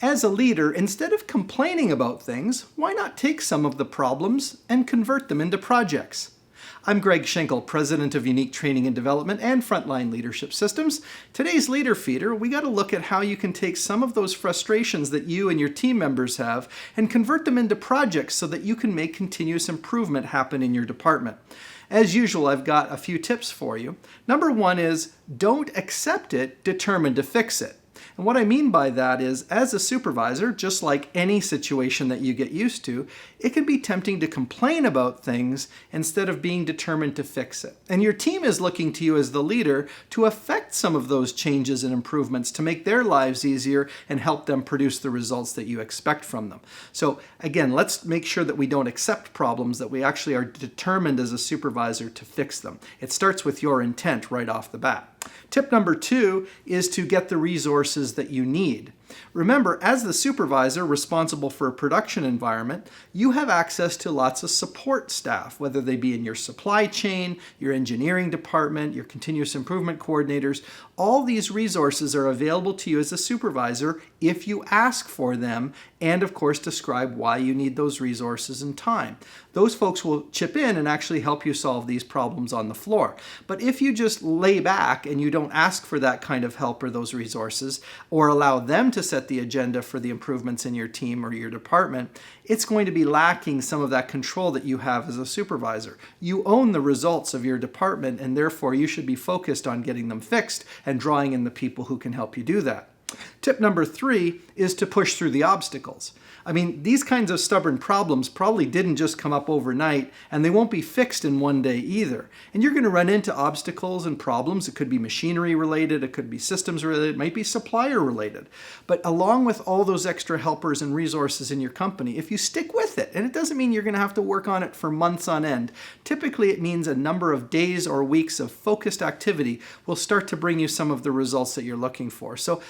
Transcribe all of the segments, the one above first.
As a leader, instead of complaining about things, why not take some of the problems and convert them into projects? I'm Greg Schenkel, President of Unique Training and Development and Frontline Leadership Systems. Today's Leader Feeder, we got to look at how you can take some of those frustrations that you and your team members have and convert them into projects so that you can make continuous improvement happen in your department. As usual, I've got a few tips for you. Number one is don't accept it, determine to fix it. And what I mean by that is, as a supervisor, just like any situation that you get used to, it can be tempting to complain about things instead of being determined to fix it. And your team is looking to you as the leader to affect some of those changes and improvements to make their lives easier and help them produce the results that you expect from them. So again, let's make sure that we don't accept problems, that we actually are determined as a supervisor to fix them. It starts with your intent right off the bat. Tip number two is to get the resources that you need. Remember, as the supervisor responsible for a production environment, you have access to lots of support staff, whether they be in your supply chain, your engineering department, your continuous improvement coordinators. All these resources are available to you as a supervisor if you ask for them and, of course, describe why you need those resources and time. Those folks will chip in and actually help you solve these problems on the floor. But if you just lay back and you don't ask for that kind of help or those resources, or allow them to set the agenda for the improvements in your team or your department, it's going to be lacking some of that control that you have as a supervisor. You own the results of your department, and therefore you should be focused on getting them fixed and drawing in the people who can help you do that. Tip number three is to push through the obstacles. I mean, these kinds of stubborn problems probably didn't just come up overnight, and they won't be fixed in one day either. And you're going to run into obstacles and problems. It could be machinery related, it could be systems related, it might be supplier related. But along with all those extra helpers and resources in your company, if you stick with it, and it doesn't mean you're going to have to work on it for months on end, typically it means a number of days or weeks of focused activity will start to bring you some of the results that you're looking for. So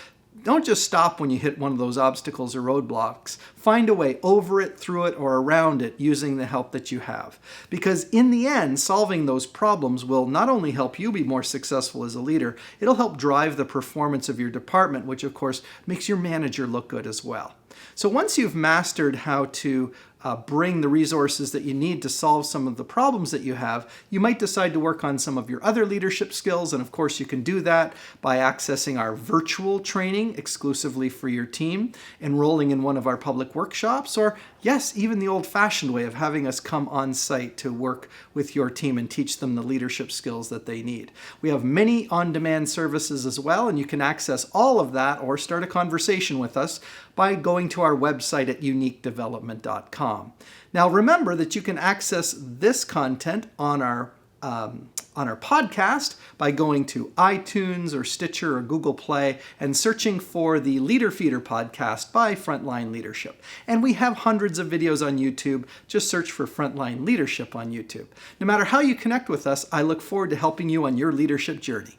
don't just stop when you hit one of those obstacles or roadblocks. Find a way over it, through it, or around it using the help that you have. Because in the end, solving those problems will not only help you be more successful as a leader, it'll help drive the performance of your department, which of course makes your manager look good as well. So once you've mastered how to bring the resources that you need to solve some of the problems that you have, you might decide to work on some of your other leadership skills. And of course, you can do that by accessing our virtual training exclusively for your team, enrolling in one of our public workshops, or yes, even the old-fashioned way of having us come on site to work with your team and teach them the leadership skills that they need. We have many on-demand services as well, and you can access all of that or start a conversation with us by going to our website at uniquedevelopment.com. Now remember that you can access this content on our podcast by going to iTunes or Stitcher or Google Play and searching for the Leader Feeder podcast by Frontline Leadership. And we have hundreds of videos on YouTube. Just search for Frontline Leadership on YouTube. No matter how you connect with us, I look forward to helping you on your leadership journey.